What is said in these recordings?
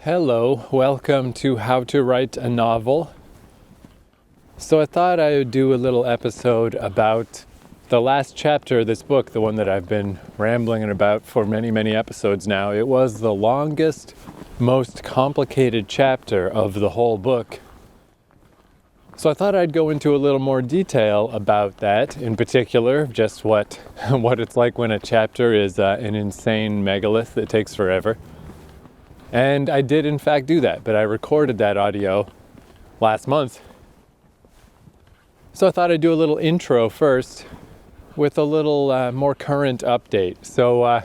Hello, welcome to How to Write a Novel. So I thought I would do a little episode about the last chapter of this book, the one that I've been rambling about for many episodes now. It was the longest, most complicated chapter of the whole book. So I thought I'd go into a little more detail about that, in particular, just what it's like when a chapter is an insane megalith that takes forever. And I did in fact do that, but I recorded that audio last month. So I thought I'd do a little intro first with a little more current update. So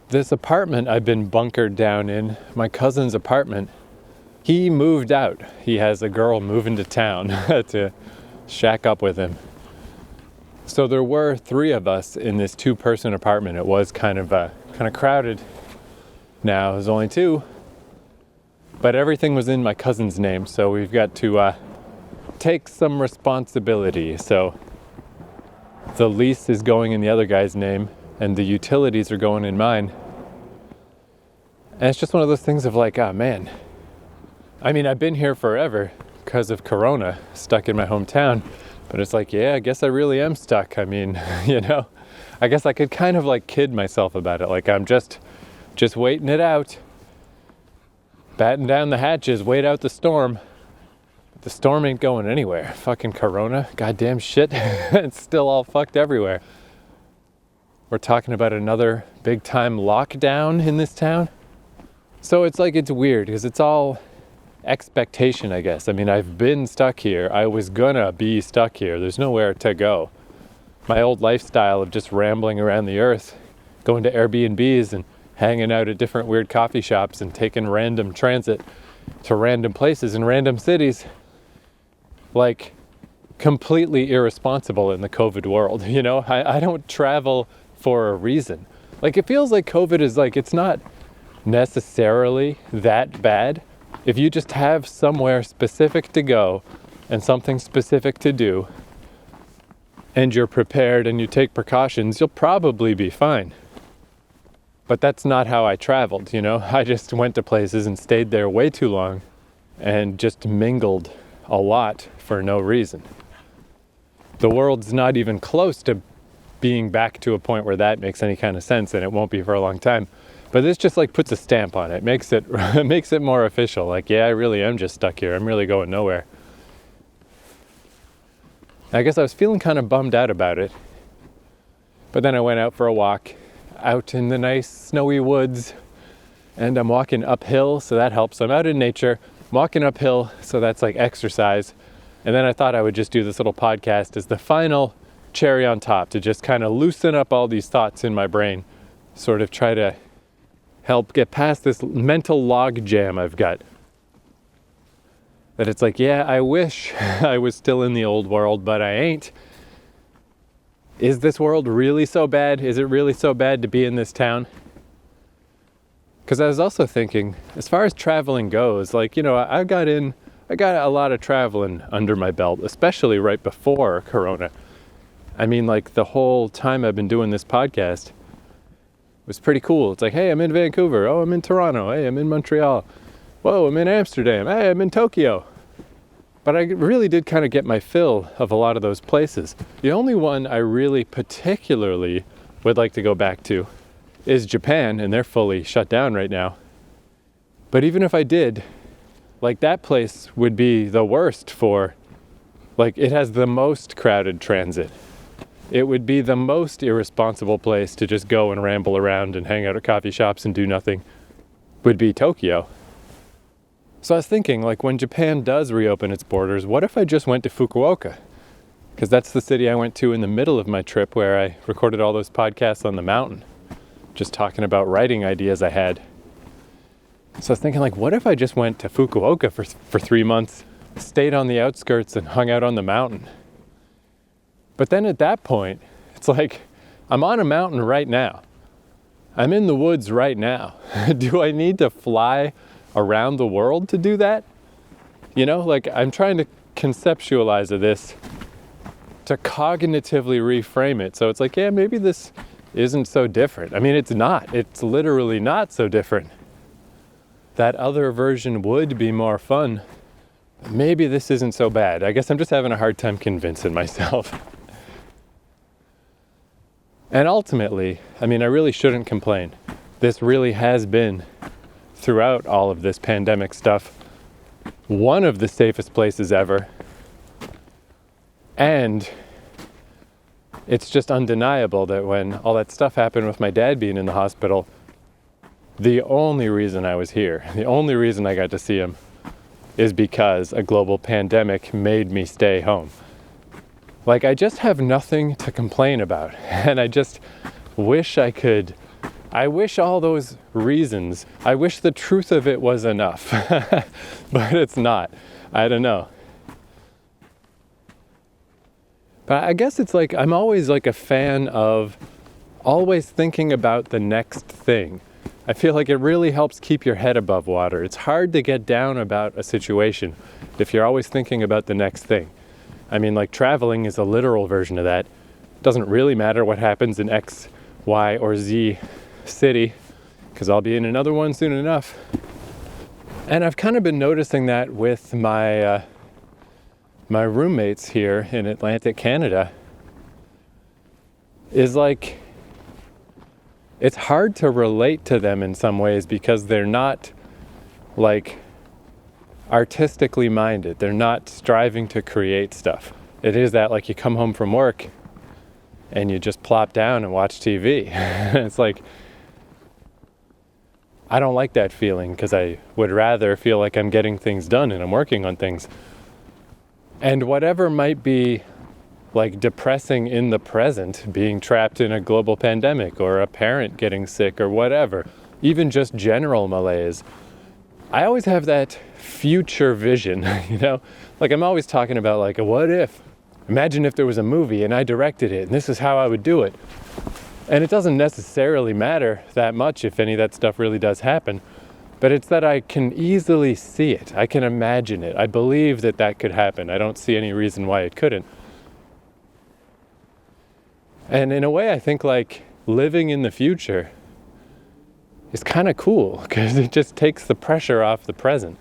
this apartment I've been bunkered down in, my cousin's apartment, he moved out. He has a girl moving to town to shack up with him. So there were 3 of us in this 2-person apartment. It was kind of crowded. Now there's only 2, but everything was in my cousin's name, so we've got to take some responsibility. So the lease is going in the other guy's name, and the utilities are going in mine. And it's just one of those things of like, oh man. I mean, I've been here forever because of Corona, stuck in my hometown, but it's like, yeah, I guess I really am stuck. I mean, I guess I could kind of like kid myself about it, like I'm just waiting it out, batten down the hatches, wait out the storm. The storm ain't going anywhere. Fucking Corona, goddamn shit. It's still all fucked everywhere. We're talking about another big time lockdown in this town. So it's like, it's weird because it's all expectation, I guess. I mean, I've been stuck here. I was gonna be stuck here. There's nowhere to go. My old lifestyle of just rambling around the earth, going to Airbnbs and hanging out at different weird coffee shops and taking random transit to random places in random cities, like completely irresponsible in the COVID world. I don't travel for a reason. Like, it feels like COVID is like, it's not necessarily that bad. If you just have somewhere specific to go and something specific to do, and you're prepared and you take precautions, you'll probably be fine. But that's not how I traveled, I just went to places and stayed there way too long and just mingled a lot for no reason. The world's not even close to being back to a point where that makes any kind of sense, and it won't be for a long time. But this just like puts a stamp on it, makes it more official. Like, yeah, I really am just stuck here. I'm really going nowhere. I guess I was feeling kind of bummed out about it. But then I went out for a walk out in the nice snowy woods, and I'm walking uphill, so that helps. I'm out in nature, walking uphill, so that's like exercise. And then I thought I would just do this little podcast as the final cherry on top to just kind of loosen up all these thoughts in my brain, sort of try to help get past this mental log jam I've got. That it's like, yeah, I wish I was still in the old world, but I ain't. Is this world really so bad? Is it really so bad to be in this town? Because I was also thinking, as far as traveling goes, like, I got a lot of traveling under my belt, especially right before Corona. I mean, like, the whole time I've been doing this podcast was pretty cool. It's like, hey, I'm in Vancouver. Oh, I'm in Toronto. Hey, I'm in Montreal. Whoa, I'm in Amsterdam. Hey, I'm in Tokyo. But I really did kind of get my fill of a lot of those places. The only one I really particularly would like to go back to is Japan, and they're fully shut down right now. But even if I did, like, that place would be the worst for, like, it has the most crowded transit. It would be the most irresponsible place to just go and ramble around and hang out at coffee shops and do nothing, would be Tokyo. So I was thinking, like, when Japan does reopen its borders, what if I just went to Fukuoka? Because that's the city I went to in the middle of my trip, where I recorded all those podcasts on the mountain, just talking about writing ideas I had. So I was thinking, like, what if I just went to Fukuoka for 3 months, stayed on the outskirts and hung out on the mountain? But then at that point, it's like, I'm on a mountain right now. I'm in the woods right now. Do I need to fly around the world to do that? Like, I'm trying to conceptualize this to cognitively reframe it. So it's like, yeah, maybe this isn't so different. I mean, it's not. It's literally not so different. that other version would be more fun, maybe this isn't so bad. I guess I'm just having a hard time convincing myself. And ultimately, I mean, I really shouldn't complain. This really has been, throughout all of this pandemic stuff, one of the safest places ever. And it's just undeniable that when all that stuff happened with my dad being in the hospital, the only reason I was here, the only reason I got to see him, is because a global pandemic made me stay home. Like, I just have nothing to complain about. And I just wish I could. I wish all those reasons, I wish the truth of it was enough. But it's not. I don't know. But I guess it's like, I'm always like a fan of always thinking about the next thing. I feel like it really helps keep your head above water. It's hard to get down about a situation if you're always thinking about the next thing. I mean, like, traveling is a literal version of that. It doesn't really matter what happens in X, Y, or Z city, because I'll be in another one soon enough. And I've kind of been noticing that with my roommates here in Atlantic Canada. Is like, it's hard to relate to them in some ways because they're not like artistically minded. They're not striving to create stuff. It is that, like, you come home from work and you just plop down and watch TV. It's like, I don't like that feeling because I would rather feel like I'm getting things done and I'm working on things. And whatever might be like depressing in the present, being trapped in a global pandemic or a parent getting sick or whatever, even just general malaise, I always have that future vision, you know? Like, I'm always talking about, like, a what if? Imagine if there was a movie and I directed it and this is how I would do it. And it doesn't necessarily matter that much if any of that stuff really does happen, but it's that I can easily see it. I can imagine it. I believe that that could happen. I don't see any reason why it couldn't. And in a way, I think, like, living in the future is kind of cool because it just takes the pressure off the present.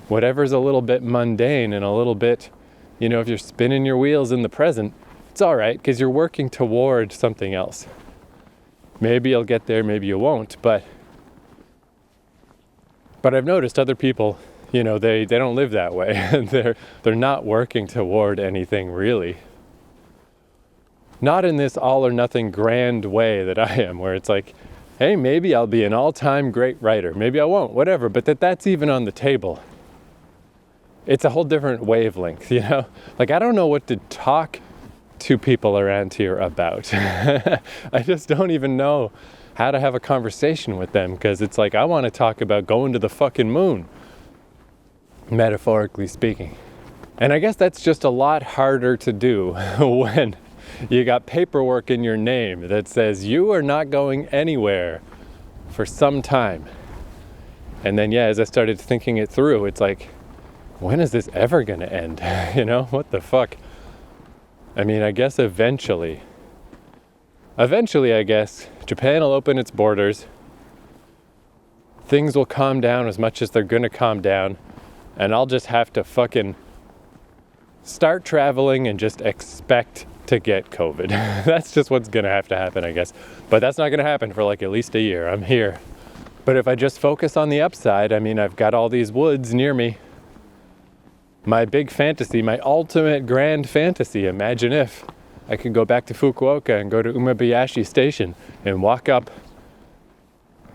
Whatever's a little bit mundane and a little bit, you know, if you're spinning your wheels in the present, it's all right because you're working toward something else. Maybe you'll get there, maybe you won't, but I've noticed other people, you know, they don't live that way. They're not working toward anything really. Not in this all or nothing grand way that I am, where it's like, hey, maybe I'll be an all-time great writer. Maybe I won't, whatever, but that's even on the table. It's a whole different wavelength, you know? Like, I don't know what to talk to people around here about. I just don't even know how to have a conversation with them because it's like, I want to talk about going to the fucking moon, metaphorically speaking. And I guess that's just a lot harder to do when you got paperwork in your name that says you are not going anywhere for some time. And then, yeah, as I started thinking it through, it's like, when is this ever going to end? You know, what the fuck? I mean, I guess eventually, I guess, Japan will open its borders. Things will calm down as much as they're going to calm down. And I'll just have to fucking start traveling and just expect to get COVID. That's just what's going to have to happen, I guess. But that's not going to happen for like at least a year. I'm here. But if I just focus on the upside, I mean, I've got all these woods near me. My big fantasy, my ultimate grand fantasy, imagine if I could go back to Fukuoka and go to Umebayashi Station and walk up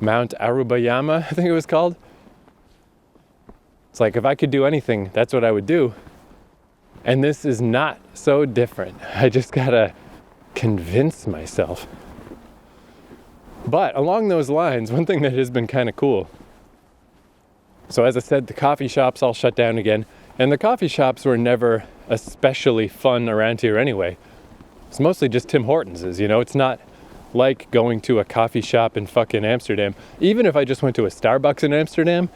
Mount Arubayama, I think it was called. It's like, if I could do anything, that's what I would do. And this is not so different. I just gotta convince myself. But along those lines, one thing that has been kind of cool. So as I said, the coffee shops all shut down again. And the coffee shops were never especially fun around here anyway. It's mostly just Tim Hortons's, you know? It's not like going to a coffee shop in fucking Amsterdam. Even if I just went to a Starbucks in Amsterdam,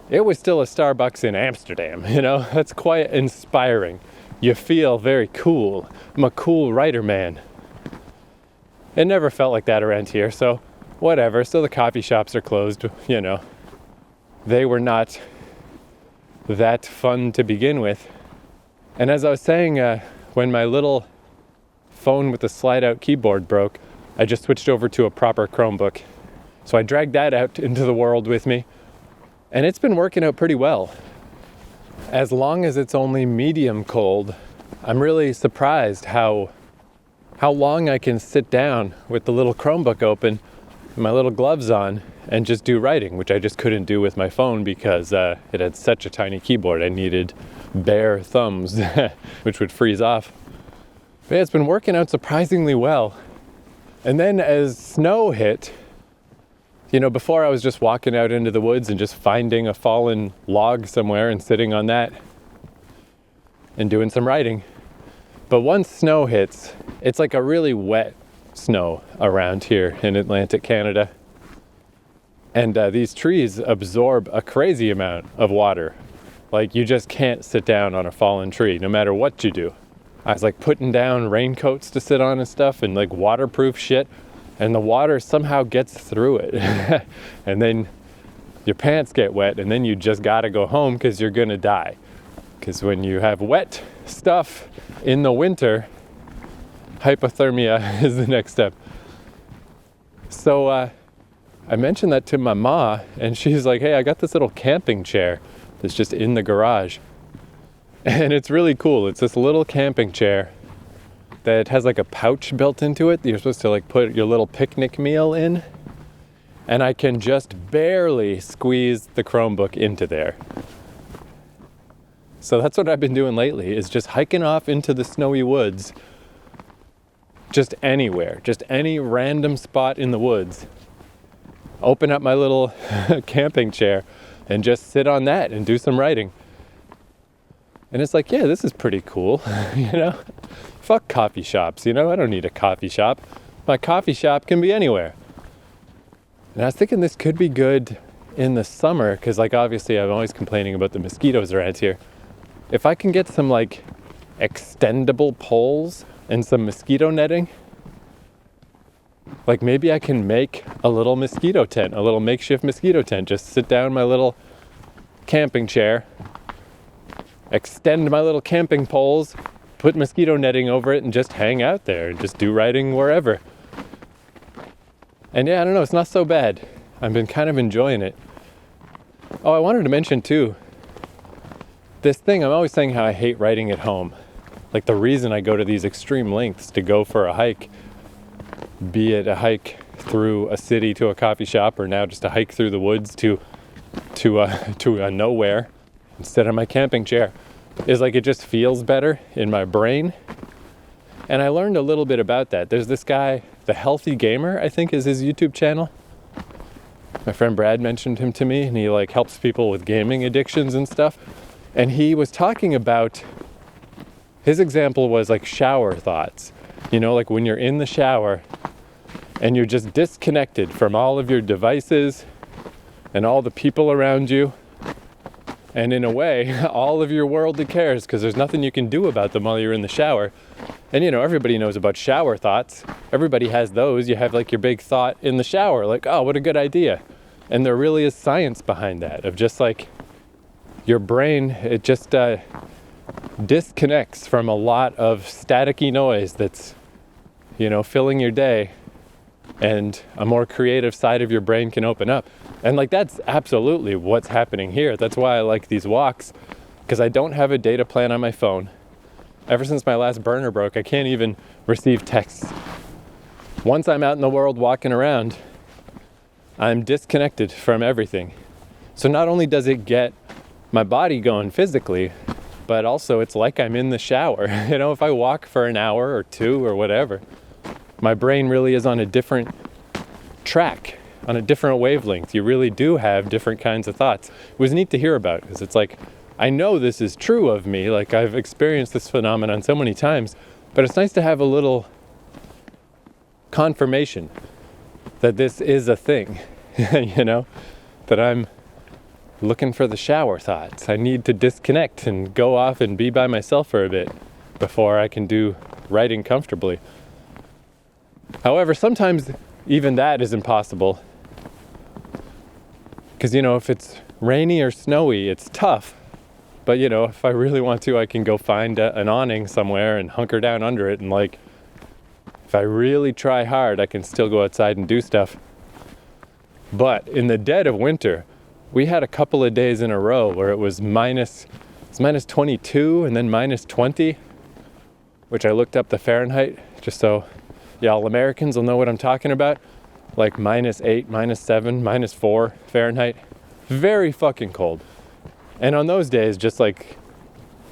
it was still a Starbucks in Amsterdam, you know? That's quite inspiring. You feel very cool. I'm a cool writer, man. It never felt like that around here, so whatever. So the coffee shops are closed, you know. they were not that fun to begin with. And as I was saying, when my little phone with the slide-out keyboard broke, I just switched over to a proper Chromebook. So I dragged that out into the world with me, and it's been working out pretty well. As long as it's only medium cold, I'm really surprised how long I can sit down with the little Chromebook open and my little gloves on and just do writing, which I just couldn't do with my phone because it had such a tiny keyboard. I needed bare thumbs, which would freeze off. But yeah, it's been working out surprisingly well. And then as snow hit, before I was just walking out into the woods and just finding a fallen log somewhere and sitting on that and doing some writing. But once snow hits, it's like a really wet snow around here in Atlantic Canada. And these trees absorb a crazy amount of water. Like, you just can't sit down on a fallen tree, no matter what you do. I was like putting down raincoats to sit on and stuff and like waterproof shit. And the water somehow gets through it. And then your pants get wet, and then you just gotta go home because you're gonna die. Because when you have wet stuff in the winter, hypothermia is the next step. So I mentioned that to my ma, and she's like, hey, I got this little camping chair that's just in the garage. And it's really cool. It's this little camping chair that has like a pouch built into it that you're supposed to like put your little picnic meal in. And I can just barely squeeze the Chromebook into there. So that's what I've been doing lately, is just hiking off into the snowy woods. Just anywhere, just any random spot in the woods. Open up my little camping chair and just sit on that and do some writing. And it's like, yeah, this is pretty cool, Fuck coffee shops, I don't need a coffee shop. My coffee shop can be anywhere. And I was thinking this could be good in the summer, because like obviously I'm always complaining about the mosquitoes around here. If I can get some like extendable poles and some mosquito netting, like maybe I can make a little mosquito tent, a little makeshift mosquito tent. Just sit down in my little camping chair, extend my little camping poles, put mosquito netting over it, and just hang out there and just do writing wherever. And yeah, I don't know, it's not so bad. I've been kind of enjoying it. Oh, I wanted to mention too, this thing, I'm always saying how I hate writing at home. Like the reason I go to these extreme lengths to go for a hike, be it a hike through a city to a coffee shop, or now just a hike through the woods to a nowhere instead of my camping chair, is like it just feels better in my brain. And I learned a little bit about that. There's this guy, The Healthy Gamer, I think is his YouTube channel. My friend Brad mentioned him to me, and he like helps people with gaming addictions and stuff. And he was talking about, his example was like shower thoughts. Like when you're in the shower and you're just disconnected from all of your devices and all the people around you. And in a way, all of your worldly cares, because there's nothing you can do about them while you're in the shower. And everybody knows about shower thoughts. Everybody has those. You have like your big thought in the shower, like, oh, what a good idea. And there really is science behind that, of just like your brain, it just disconnects from a lot of staticky noise that's, filling your day, and a more creative side of your brain can open up. And like that's absolutely what's happening here. That's why I like these walks, because I don't have a data plan on my phone. Ever since my last burner broke, I can't even receive texts. Once I'm out in the world walking around, I'm disconnected from everything. So not only does it get my body going physically, but also it's like I'm in the shower. If I walk for an hour or two or whatever, my brain really is on a different track, on a different wavelength. You really do have different kinds of thoughts. It was neat to hear about, because it's like, I know this is true of me. Like I've experienced this phenomenon so many times, but it's nice to have a little confirmation that this is a thing, that I'm looking for the shower thoughts. I need to disconnect and go off and be by myself for a bit before I can do writing comfortably. However, sometimes even that is impossible, Because, if it's rainy or snowy, it's tough. But, if I really want to, I can go find an awning somewhere and hunker down under it. And, if I really try hard, I can still go outside and do stuff. But in the dead of winter, we had a couple of days in a row where it was minus 22 and then minus 20, which I looked up the Fahrenheit just so y'all Americans will know what I'm talking about. Like -8, -7, -4 Fahrenheit. Very fucking cold. And on those days, just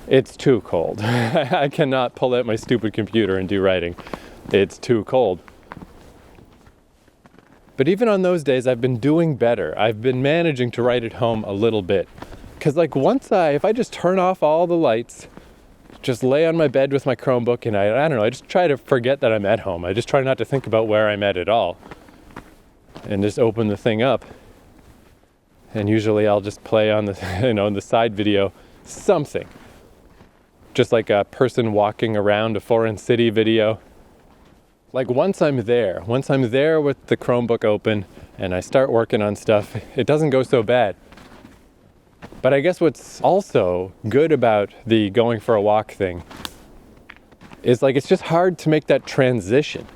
it's too cold. I cannot pull out my stupid computer and do writing. It's too cold. But even on those days, I've been doing better. I've been managing to write at home a little bit. Because if I just turn off all the lights, just lay on my bed with my Chromebook, and I don't know, I just try to forget that I'm at home. I just try not to think about where I'm at all. And just open the thing up. And usually I'll just play on the, in the side video, something. Just like a person walking around a foreign city video. Once I'm there with the Chromebook open and I start working on stuff, it doesn't go so bad. But I guess what's also good about the going for a walk thing is it's just hard to make that transition.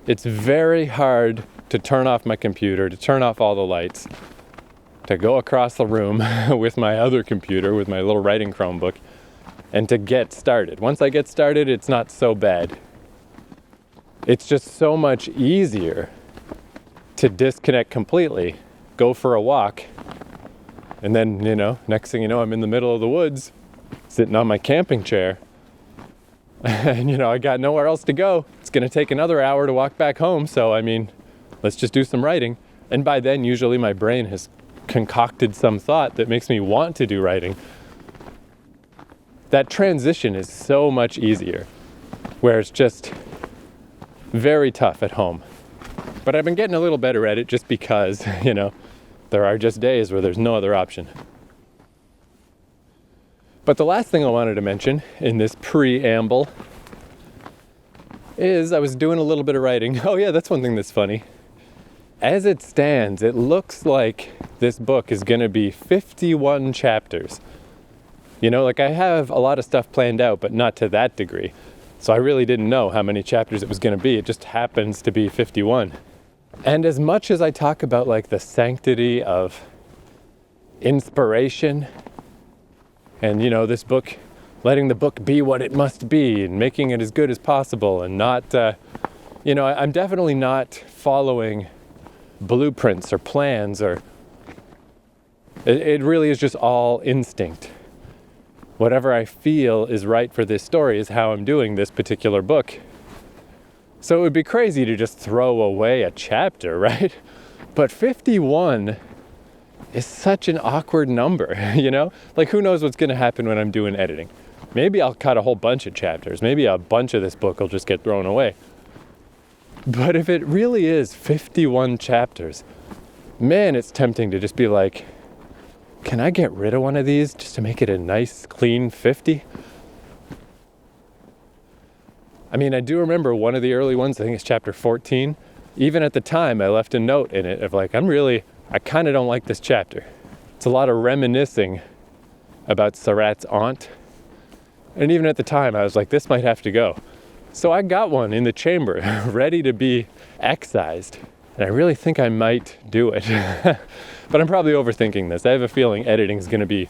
It's very hard to turn off my computer, to turn off all the lights, to go across the room with my other computer, with my little writing Chromebook, and to get started. Once I get started, it's not so bad. It's just so much easier to disconnect completely, go for a walk, and then, next thing you know, I'm in the middle of the woods, sitting on my camping chair, and, I got nowhere else to go. It's going to take another hour to walk back home, so, let's just do some writing. And by then, usually my brain has concocted some thought that makes me want to do writing. That transition is so much easier, where it's just very tough at home. But I've been getting a little better at it just because, there are just days where there's no other option. But the last thing I wanted to mention in this preamble is I was doing a little bit of writing. Oh yeah, that's one thing that's funny. As it stands, it looks like this book is going to be 51 chapters. I have a lot of stuff planned out, but not to that degree. So I really didn't know how many chapters it was going to be. It just happens to be 51. And as much as I talk about the sanctity of inspiration and, this book, letting the book be what it must be and making it as good as possible and not, I'm definitely not following blueprints or plans it really is just all instinct. Whatever I feel is right for this story is how I'm doing this particular book. So it would be crazy to just throw away a chapter, right? But 51 is such an awkward number, who knows what's going to happen when I'm doing editing. Maybe I'll cut a whole bunch of chapters. Maybe a bunch of this book will just get thrown away. But if it really is 51 chapters, man, it's tempting to just be can I get rid of one of these just to make it a nice, clean 50? I do remember one of the early ones, I think it's chapter 14. Even at the time, I left a note in it of I kind of don't like this chapter. It's a lot of reminiscing about Sarat's aunt. And even at the time, I was this might have to go. So I got one in the chamber, ready to be excised. And I really think I might do it. But I'm probably overthinking this. I have a feeling editing is going to be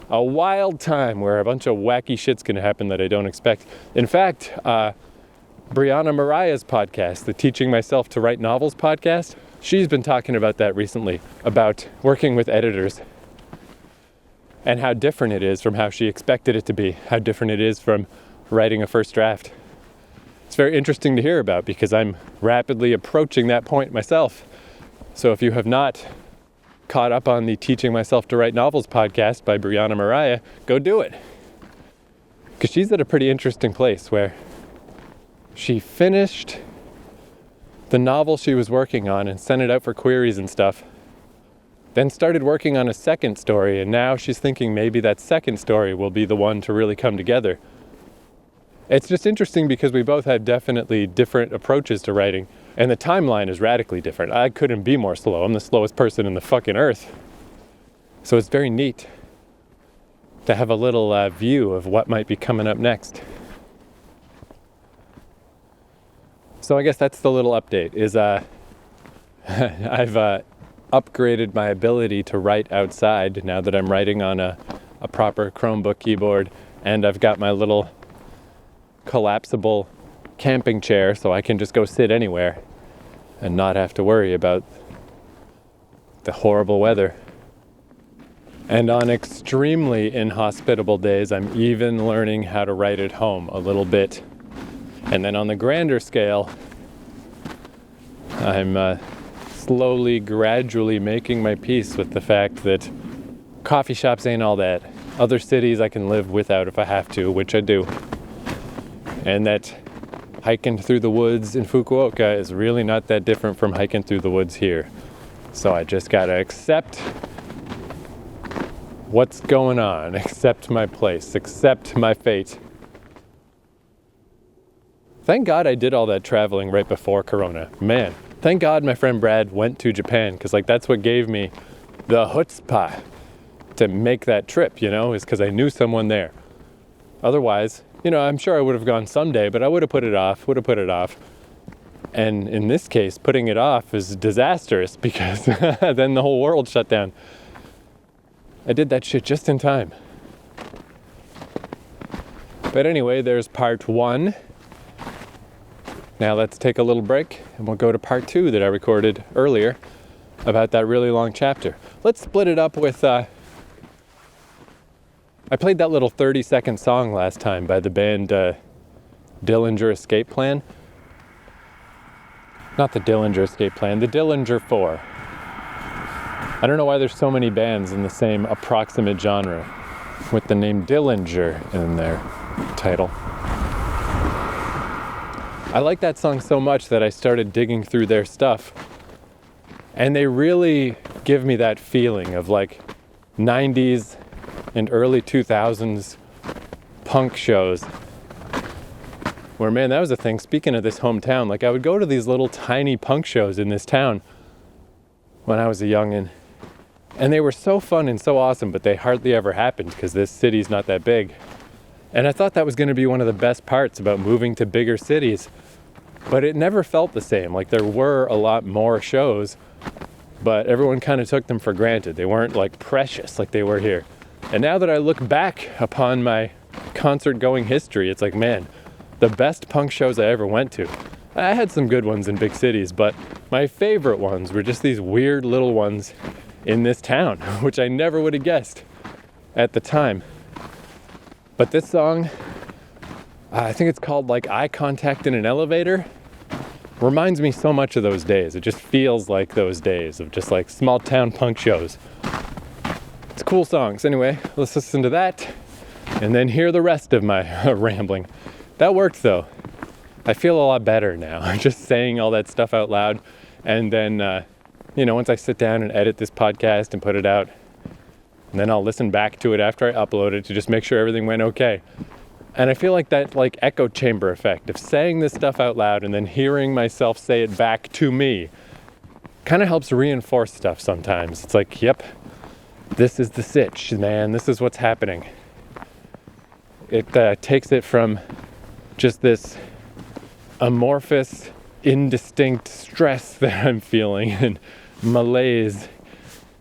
a wild time where a bunch of wacky shit's going to happen that I don't expect. In fact, Brianna Mariah's podcast, the Teaching Myself to Write Novels podcast, she's been talking about that recently, about working with editors and how different it is from how she expected it to be, how different it is from writing a first draft. It's very interesting to hear about because I'm rapidly approaching that point myself. So if you have not caught up on the Teaching Myself to Write Novels podcast by Brianna Mariah, go do it. Because she's at a pretty interesting place where she finished the novel she was working on and sent it out for queries and stuff, then started working on a second story, and now she's thinking maybe that second story will be the one to really come together. It's just interesting because we both have definitely different approaches to writing, and the timeline is radically different. I couldn't be more slow. I'm the slowest person in the fucking earth. So it's very neat to have a little view of what might be coming up next. So I guess that's the little update, is I've upgraded my ability to write outside now that I'm writing on a proper Chromebook keyboard, and I've got my little collapsible camping chair so I can just go sit anywhere and not have to worry about the horrible weather. And on extremely inhospitable days, I'm even learning how to write at home a little bit. And then on the grander scale, I'm slowly, gradually making my peace with the fact that coffee shops ain't all that. Other cities I can live without if I have to, which I do. And that hiking through the woods in Fukuoka is really not that different from hiking through the woods here. So I just gotta accept what's going on, accept my place, accept my fate. Thank God I did all that traveling right before Corona. Man, thank God my friend Brad went to Japan, because that's what gave me the chutzpah to make that trip, is because I knew someone there. Otherwise, I'm sure I would have gone someday, but I would have put it off. And in this case, putting it off is disastrous, because then the whole world shut down. I did that shit just in time. But anyway, there's part 1. Now let's take a little break and we'll go to part 2 that I recorded earlier about that really long chapter. Let's split it up with, I played that little 30-second song last time by the band Dillinger Escape Plan. Not the Dillinger Escape Plan, the Dillinger 4. I don't know why there's so many bands in the same approximate genre with the name Dillinger in their title. I like that song so much that I started digging through their stuff. And they really give me that feeling of like 90s and early 2000s punk shows. Where, man, that was a thing. Speaking of this hometown, like I would go to these little tiny punk shows in this town when I was a youngin'. And they were so fun and so awesome, but they hardly ever happened because this city's not that big. And I thought that was going to be one of the best parts about moving to bigger cities. But it never felt the same. Like there were a lot more shows, but everyone kind of took them for granted. They weren't like precious like they were here. And now that I look back upon my concert-going history, it's like, man, the best punk shows I ever went to. I had some good ones in big cities, but my favorite ones were just these weird little ones in this town, which I never would have guessed at the time. But this song, I think it's called like Eye Contact in an Elevator, reminds me so much of those days. It just feels like those days of just like small town punk shows. It's cool songs. Anyway, let's listen to that and then hear the rest of my rambling. That worked though. I feel a lot better now, just saying all that stuff out loud. And then, once I sit down and edit this podcast and put it out, and then I'll listen back to it after I upload it to just make sure everything went okay. And I feel like that like echo chamber effect of saying this stuff out loud and then hearing myself say it back to me kind of helps reinforce stuff sometimes. It's like, yep, this is the sitch, man. This is what's happening. It takes it from just this amorphous, indistinct stress that I'm feeling and malaise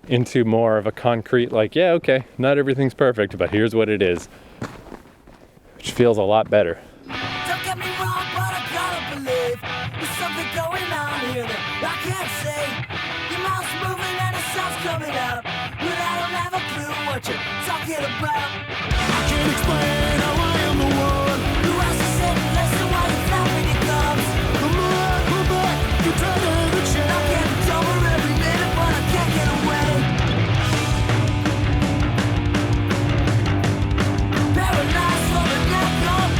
into more of a concrete, like, yeah, okay, not everything's perfect, but here's what it is. Which feels a lot better. Don't get me wrong, but I gotta believe there's something going on here that I can't see. Your mouth's moving and the sound's coming out, but I don't have a clue what you're talking about. I can't explain how I am the one who has to sit and listen while you're flapping your gums. The more I pull back, the tighter the chain. I'm getting dumber every minute, but I can't get away. Paralyzed from the neck up.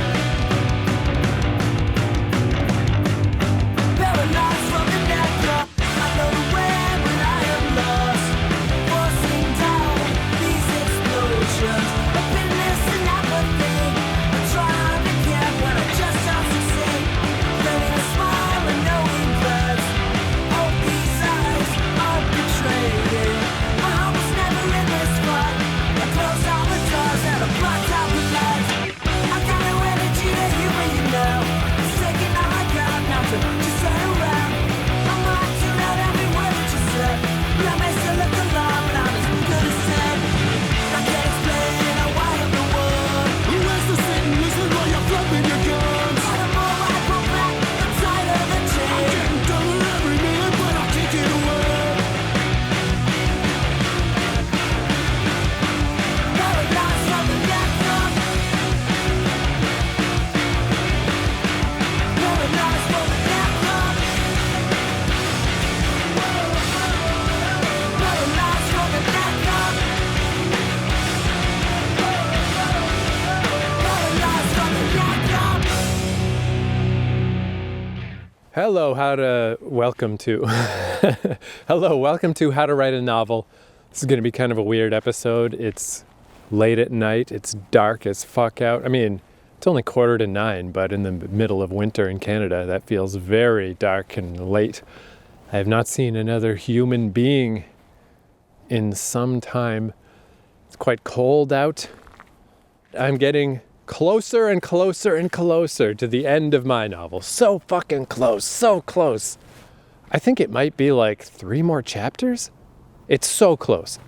welcome to How to Write a Novel. This is going to be kind of a weird episode. It's late at night. It's dark as fuck out. I mean, it's only 8:45, but in the middle of winter in Canada, that feels very dark and late. I have not seen another human being in some time. It's quite cold out. I'm getting closer and closer and closer to the end of my novel. So fucking close, so close. I think it might be like 3 more chapters. It's so close.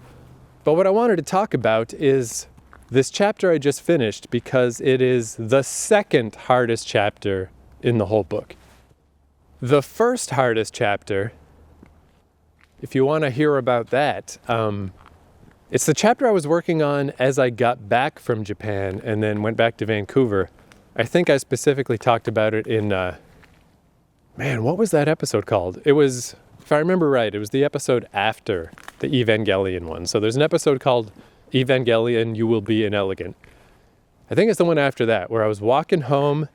But what I wanted to talk about is this chapter I just finished, because it is the second hardest chapter in the whole book. The first hardest chapter, if you want to hear about that, it's the chapter I was working on as I got back from Japan and then went back to Vancouver. I think I specifically talked about it in, what was that episode called? It was, if I remember right, it was the episode after the Evangelion one. So there's an episode called Evangelion, You Will Be Inelegant. I think it's the one after that, where I was walking home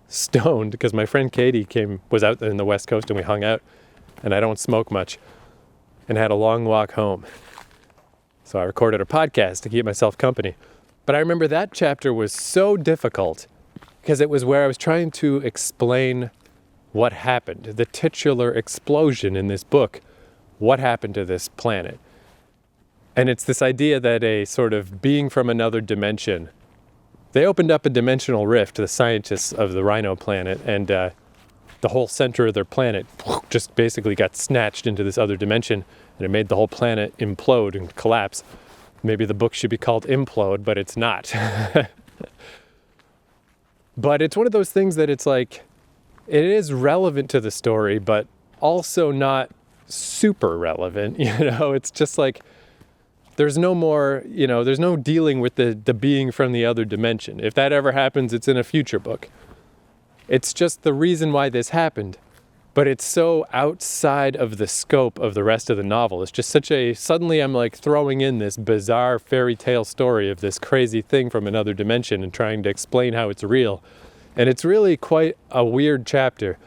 stoned because my friend Katie was out in the West Coast and we hung out, and I don't smoke much, and had a long walk home. So I recorded a podcast to keep myself company. But I remember that chapter was so difficult because it was where I was trying to explain what happened, the titular explosion in this book, what happened to this planet. And it's this idea that a sort of being from another dimension, they opened up a dimensional rift, the scientists of the Rhino planet, and the whole center of their planet just basically got snatched into this other dimension. And it made the whole planet implode and collapse. Maybe the book should be called Implode, but it's not. But it's one of those things that it's like, it is relevant to the story, but also not super relevant. It's just like, there's no more, there's no dealing with the being from the other dimension. If that ever happens, it's in a future book. It's just the reason why this happened. But it's so outside of the scope of the rest of the novel. It's just suddenly I'm like throwing in this bizarre fairy tale story of this crazy thing from another dimension and trying to explain how it's real. And it's really quite a weird chapter.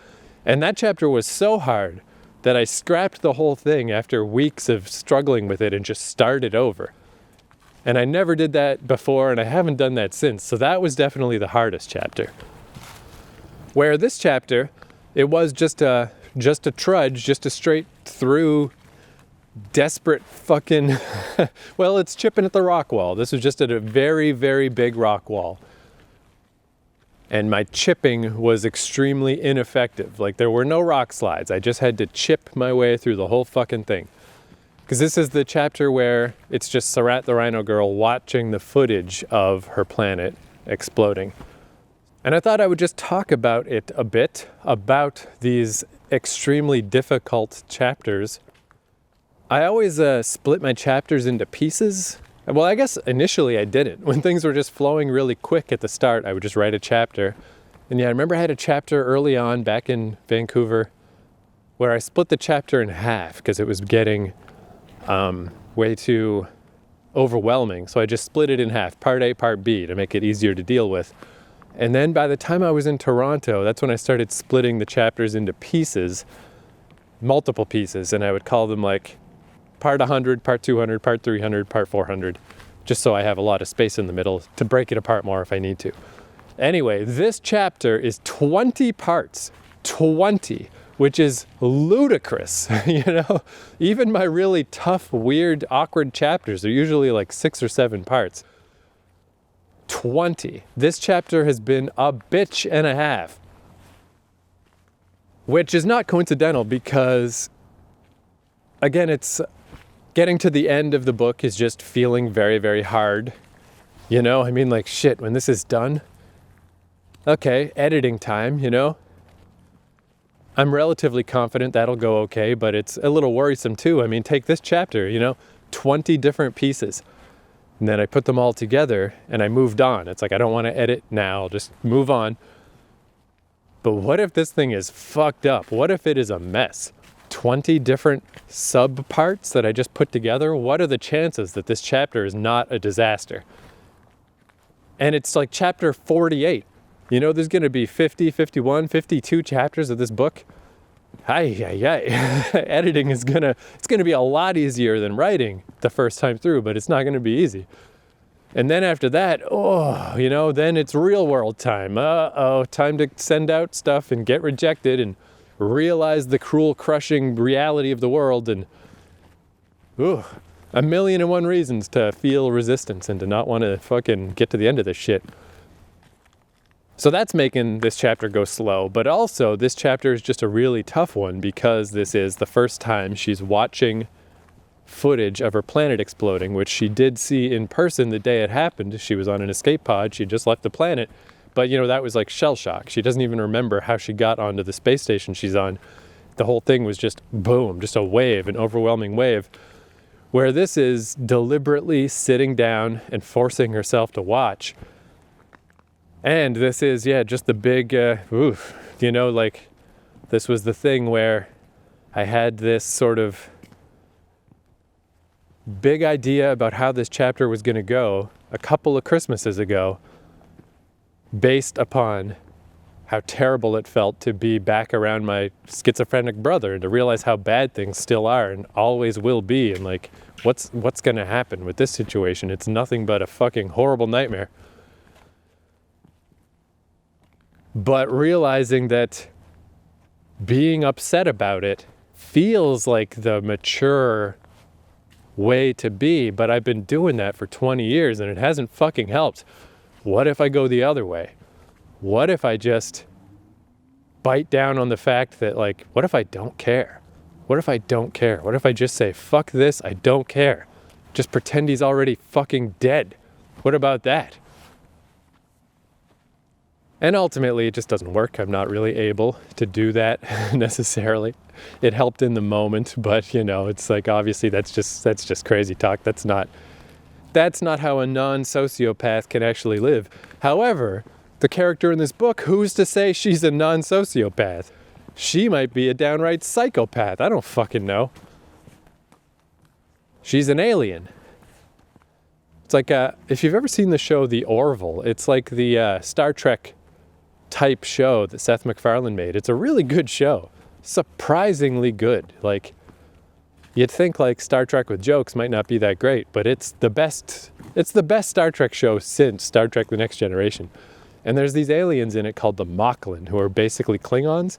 And that chapter was so hard that I scrapped the whole thing after weeks of struggling with it and just started over. And I never did that before, and I haven't done that since. So that was definitely the hardest chapter. Where this chapter, it was just a trudge, just a straight through desperate fucking, well, it's chipping at the rock wall. This was just at a very, very big rock wall. And my chipping was extremely ineffective. Like, there were no rock slides. I just had to chip my way through the whole fucking thing. Because this is the chapter where it's just Sarat the Rhino Girl watching the footage of her planet exploding. And I thought I would just talk about it a bit, about these extremely difficult chapters. I always split my chapters into pieces. Well, I guess initially I didn't. When things were just flowing really quick at the start, I would just write a chapter. And yeah, I remember I had a chapter early on back in Vancouver where I split the chapter in half because it was getting way too overwhelming. So I just split it in half, part A, part B, to make it easier to deal with. And then by the time I was in Toronto, that's when I started splitting the chapters into pieces, multiple pieces, and I would call them like part 100, part 200, part 300, part 400, just so I have a lot of space in the middle to break it apart more if I need to. Anyway, this chapter is 20 parts, 20, which is ludicrous, Even my really tough, weird, awkward chapters are usually like 6 or 7 parts. 20. This chapter has been a bitch and a half. Which is not coincidental because, again, it's getting to the end of the book is just feeling very, very hard. Like, shit, when this is done, okay, editing time, I'm relatively confident that'll go okay, but it's a little worrisome too. Take this chapter, 20 different pieces. And then I put them all together and I moved on. It's like, I don't want to edit now, I'll just move on. But what if this thing is fucked up? What if it is a mess? 20 different sub-parts that I just put together? What are the chances that this chapter is not a disaster? And it's like chapter 48. There's going to be 50, 51, 52 chapters of this book. editing is it's gonna be a lot easier than writing the first time through, but it's not gonna be easy. And then after that, then it's real world time. Time to send out stuff and get rejected and realize the cruel, crushing reality of the world, and 1,000,001 reasons to feel resistance and to not want to fucking get to the end of this shit. So that's making this chapter go slow, but also this chapter is just a really tough one because this is the first time she's watching footage of her planet exploding, which she did see in person the day it happened. She was on an escape pod, she just left the planet, but that was like shell shock. She doesn't even remember how she got onto the space station she's on. The whole thing was just boom, just a wave, an overwhelming wave. Where this is deliberately sitting down and forcing herself to watch. And this is, just the big, this was the thing where I had this sort of big idea about how this chapter was going to go a couple of Christmases ago, based upon how terrible it felt to be back around my schizophrenic brother and to realize how bad things still are and always will be, and like, what's going to happen with this situation? It's nothing but a fucking horrible nightmare. But realizing that being upset about it feels like the mature way to be, but I've been doing that for 20 years and it hasn't fucking helped. What if I go the other way? What if I just bite down on the fact that, like, what if I don't care? What if I don't care? What if I just say, fuck this, I don't care. Just pretend he's already fucking dead. What about that? And ultimately, it just doesn't work. I'm not really able to do that necessarily. It helped in the moment, but it's like, obviously that's just crazy talk. That's not how a non-sociopath can actually live. However, the character in this book, who's to say she's a non-sociopath? She might be a downright psychopath. I don't fucking know. She's an alien. It's like, if you've ever seen the show The Orville, it's like the Star Trek type show that Seth MacFarlane made. It's a really good show. Surprisingly good. Like, you'd think like Star Trek with jokes might not be that great, but it's the best Star Trek show since Star Trek The Next Generation. And there's these aliens in it called the Moclan, who are basically Klingons.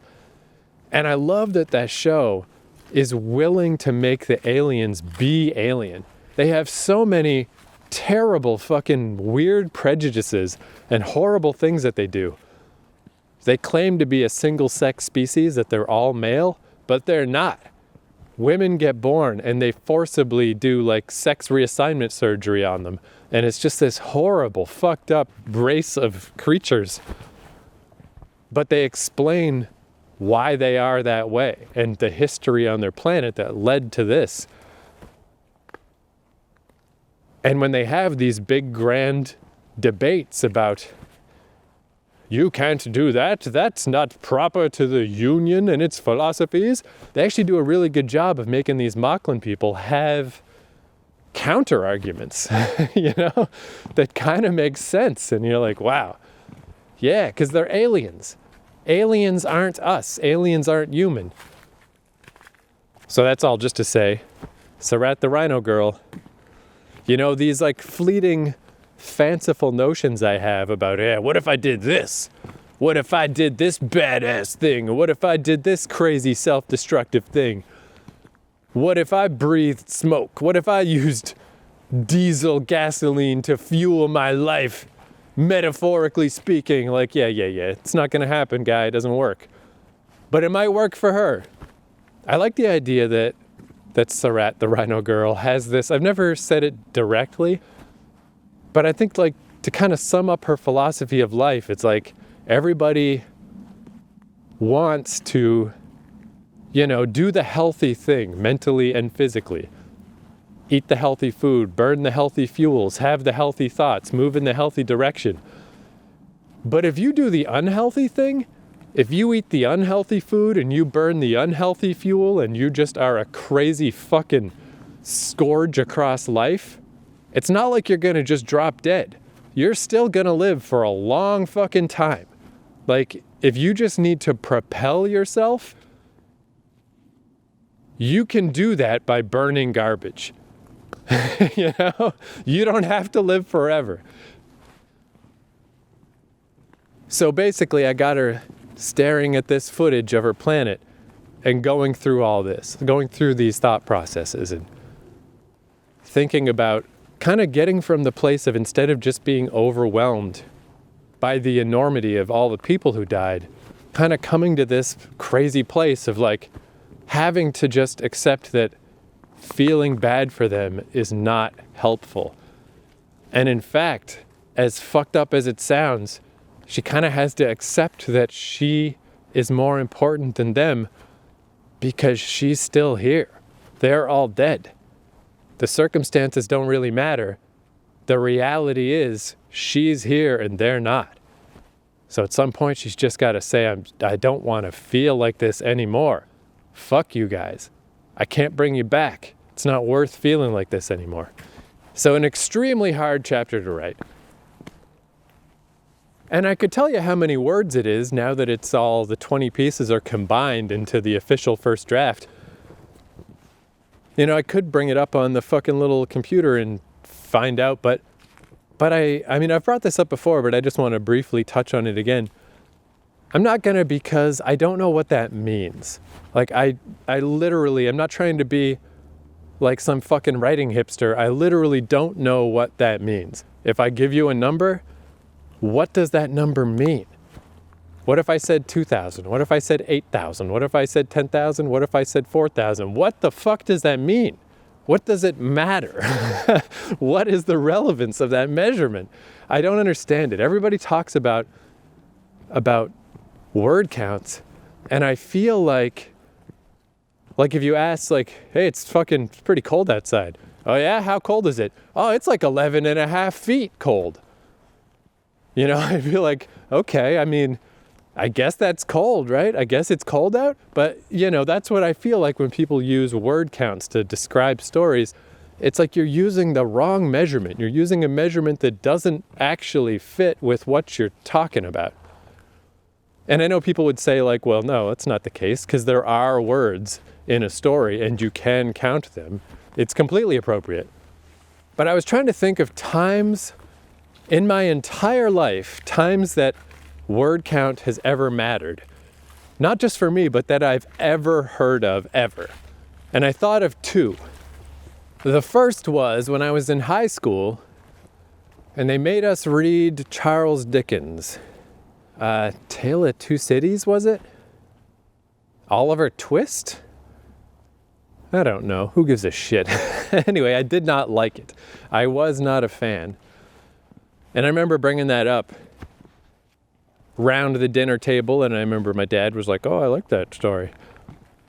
And I love that show is willing to make the aliens be alien. They have so many terrible fucking weird prejudices and horrible things that they do. They claim to be a single-sex species, that they're all male, but they're not. Women get born and they forcibly do like sex reassignment surgery on them. And it's just this horrible, fucked up race of creatures. But they explain why they are that way and the history on their planet that led to this. And when they have these big grand debates about, you can't do that, that's not proper to the Union and its philosophies, they actually do a really good job of making these Moclan people have counter arguments, that kind of makes sense. And you're like, wow, yeah, because they're aliens. Aliens aren't us. Aliens aren't human. So that's all just to say, Sarat the Rhino Girl, these like fleeting fanciful notions I have about, what if I did this? What if I did this badass thing? Or what if I did this crazy self-destructive thing? What if I breathed smoke? What if I used diesel gasoline to fuel my life? Metaphorically speaking, like, yeah, it's not gonna happen, guy, it doesn't work. But it might work for her. I like the idea that Sarat the Rhino Girl has this, I've never said it directly, but I think, like, to kind of sum up her philosophy of life, it's like everybody wants to, do the healthy thing mentally and physically. Eat the healthy food, burn the healthy fuels, have the healthy thoughts, move in the healthy direction. But if you do the unhealthy thing, if you eat the unhealthy food and you burn the unhealthy fuel and you just are a crazy fucking scourge across life, it's not like you're gonna just drop dead. You're still gonna live for a long fucking time. Like, if you just need to propel yourself, You can do that by burning garbage. You know, you don't have to live forever. So basically, I got her staring at this footage of her planet and going through all this, going through these thought processes and thinking about kind of getting from the place of, instead of just being overwhelmed by the enormity of all the people who died, kind of coming to this crazy place of like having to just accept that feeling bad for them is not helpful. And in fact, as fucked up as it sounds, she kind of has to accept that she is more important than them because she's still here. They're all dead. The circumstances don't really matter. The reality is she's here and they're not. So at some point she's just got to say, I don't want to feel like this anymore. Fuck you guys. I can't bring you back. It's not worth feeling like this anymore. So an extremely hard chapter to write. And I could tell you how many words it is now that it's all, the 20 pieces are combined into the official first draft. You know, I could bring it up on the fucking little computer and find out, but I mean, I've brought this up before, but I just want to briefly touch on it again. I'm not gonna, because I don't know what that means. Like I literally, I'm not trying to be like some fucking writing hipster. I literally don't know what that means. If I give you a number, what does that number mean? What if I said 2,000? What if I said 8,000? What if I said 10,000? What if I said 4,000? What the fuck does that mean? What does it matter? What is the relevance of that measurement? I don't understand it. Everybody talks about word counts, and I feel like if you ask, like, hey, it's pretty cold outside. Oh yeah, how cold is it? Oh, it's like 11 and a half feet cold. You know, I feel like, okay, I mean, I guess that's cold, right? I guess it's cold out. But, you know, that's what I feel like when people use word counts to describe stories. It's like you're using the wrong measurement. You're using a measurement that doesn't actually fit with what you're talking about. And I know people would say like, well, no, that's not the case, because there are words in a story and you can count them. It's completely appropriate. But I was trying to think of times in my entire life, times that word count has ever mattered. Not just for me, but that I've ever heard of, ever. And I thought of two. The first was when I was in high school and they made us read Charles Dickens. Tale of Two Cities, was it? Oliver Twist? I don't know. Who gives a shit? Anyway, I did not like it. I was not a fan. And I remember bringing that up round the dinner table, and I remember my dad was like, oh, I like that story.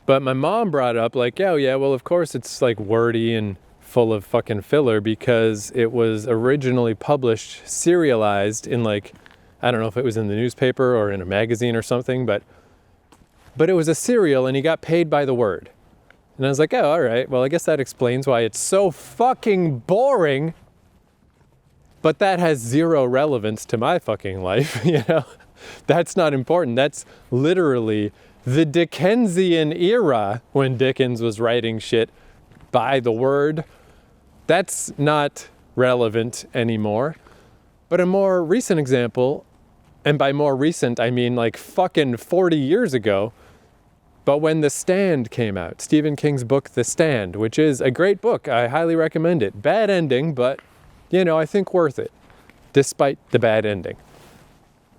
But my mom brought up like, oh yeah, well, of course it's like wordy and full of fucking filler because it was originally published, serialized in like, I don't know if it was in the newspaper or in a magazine or something, but it was a serial and he got paid by the word. And I was like, oh, all right, well, I guess that explains why it's so fucking boring. But that has zero relevance to my fucking life, you know? That's not important. That's literally the Dickensian era when Dickens was writing shit by the word. That's not relevant anymore. But a more recent example, and by more recent, I mean like fucking 40 years ago, but when The Stand came out, Stephen King's book, The Stand, which is a great book. I highly recommend it. Bad ending, but, you know, I think worth it, despite the bad ending.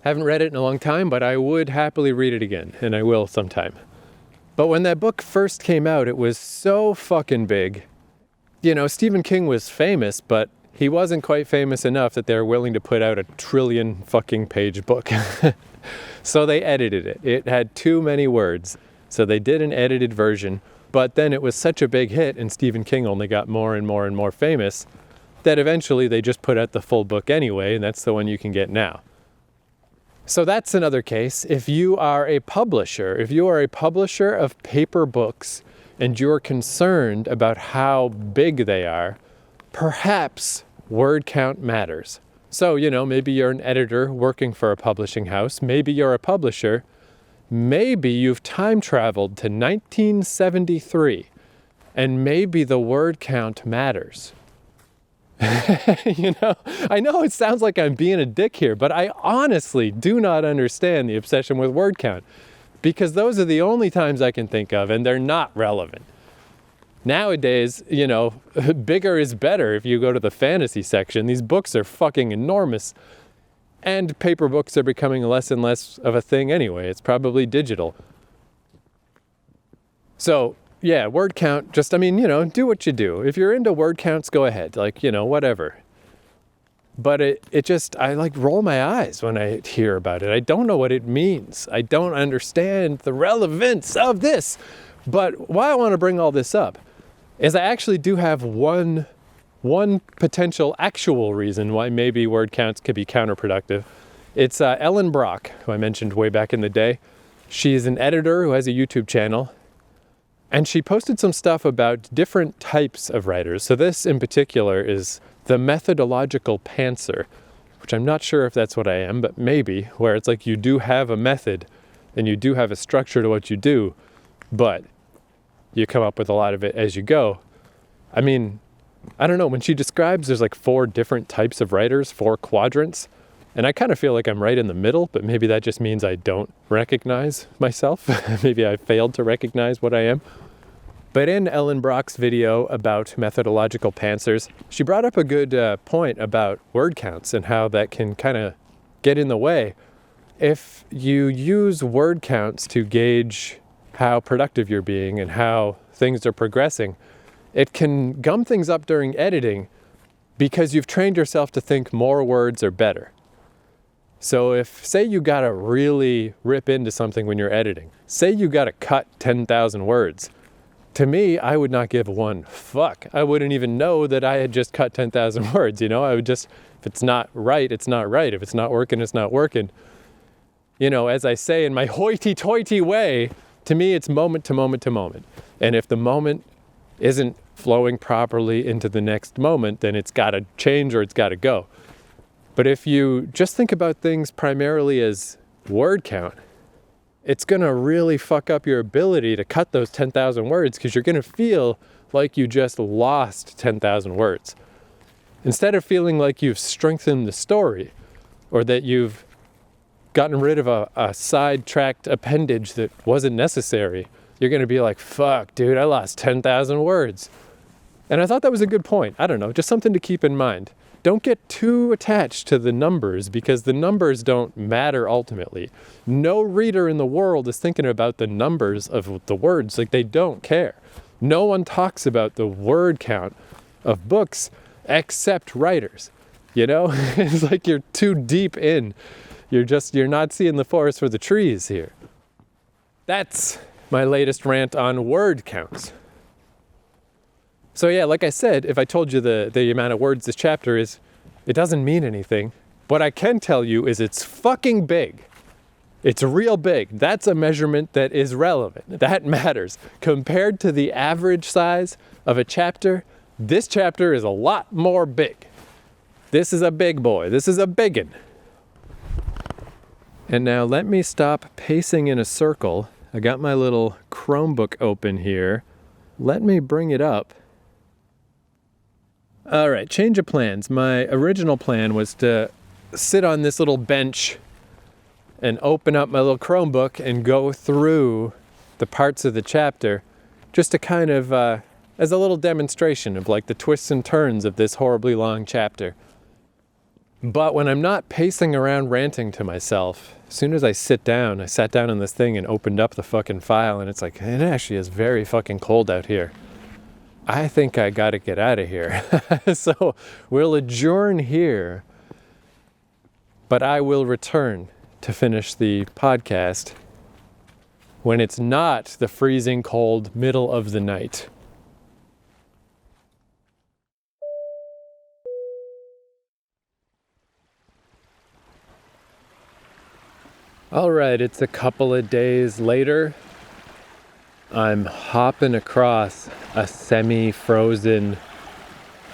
Haven't read it in a long time, but I would happily read it again, and I will sometime. But when that book first came out, it was so fucking big. You know, Stephen King was famous, but he wasn't quite famous enough that they were willing to put out a 1 trillion fucking page book. So they edited it. It had too many words. So they did an edited version, but then it was such a big hit and Stephen King only got more and more and more famous that eventually they just put out the full book anyway, and that's the one you can get now. So that's another case. If you are a publisher of paper books and you're concerned about how big they are, perhaps word count matters. So, you know, maybe you're an editor working for a publishing house. Maybe you're a publisher. Maybe you've time traveled to 1973 And maybe the word count matters. I know it sounds like I'm being a dick here, but I honestly do not understand the obsession with word count, because those are the only times I can think of, and they're not relevant. Nowadays, bigger is better. If you go to the fantasy section, these books are fucking enormous. And paper books are becoming less and less of a thing anyway. It's probably digital. So, yeah, word count, do what you do. If you're into word counts, go ahead. Whatever. But I roll my eyes when I hear about it. I don't know what it means. I don't understand the relevance of this. But why I want to bring all this up is I actually do have one potential actual reason why maybe word counts could be counterproductive. It's Ellen Brock, who I mentioned way back in the day. She's an editor who has a YouTube channel, and she posted some stuff about different types of writers. So this in particular is the methodological pantser, which I'm not sure if that's what I am, but maybe, where it's like you do have a method and you do have a structure to what you do, but you come up with a lot of it as you go. I don't know, when she describes there's 4 different types of writers, 4 quadrants, and I kind of feel like I'm right in the middle, but maybe that just means I don't recognize myself. Maybe I failed to recognize what I am. But in Ellen Brock's video about methodological pantsers, she brought up a good point about word counts and how that can kind of get in the way. If you use word counts to gauge how productive you're being and how things are progressing, it can gum things up during editing because you've trained yourself to think more words are better. So if, say you gotta really rip into something when you're editing, say you gotta cut 10,000 words, to me, I would not give one fuck. I wouldn't even know that I had just cut 10,000 words, I would just, if it's not right, it's not right. If it's not working, it's not working. As I say in my hoity-toity way, to me, it's moment to moment to moment. And if the moment isn't flowing properly into the next moment, then it's got to change or it's got to go. But if you just think about things primarily as word count, it's going to really fuck up your ability to cut those 10,000 words, because you're going to feel like you just lost 10,000 words. Instead of feeling like you've strengthened the story, or that you've gotten rid of a sidetracked appendage that wasn't necessary, you're going to be like, fuck, dude, I lost 10,000 words. And I thought that was a good point. I don't know, just something to keep in mind. Don't get too attached to the numbers, because the numbers don't matter ultimately. No reader in the world is thinking about the numbers of the words. They don't care. No one talks about the word count of books except writers. It's like you're too deep in. You're not seeing the forest for the trees here. That's my latest rant on word counts. So yeah, like I said, if I told you the amount of words this chapter is, it doesn't mean anything. What I can tell you is it's fucking big. It's real big. That's a measurement that is relevant. That matters. Compared to the average size of a chapter, this chapter is a lot more big. This is a big boy. This is a biggin. And now let me stop pacing in a circle. I got my little Chromebook open here. Let me bring it up. All right, change of plans. My original plan was to sit on this little bench and open up my little Chromebook and go through the parts of the chapter just to kind of, as a little demonstration of the twists and turns of this horribly long chapter. But when I'm not pacing around ranting to myself, as soon as I sat down on this thing and opened up the fucking file, and it's like, it actually is very fucking cold out here. I think I gotta get out of here. So we'll adjourn here, but I will return to finish the podcast when it's not the freezing cold middle of the night. All right, it's a couple of days later. I'm hopping across a semi-frozen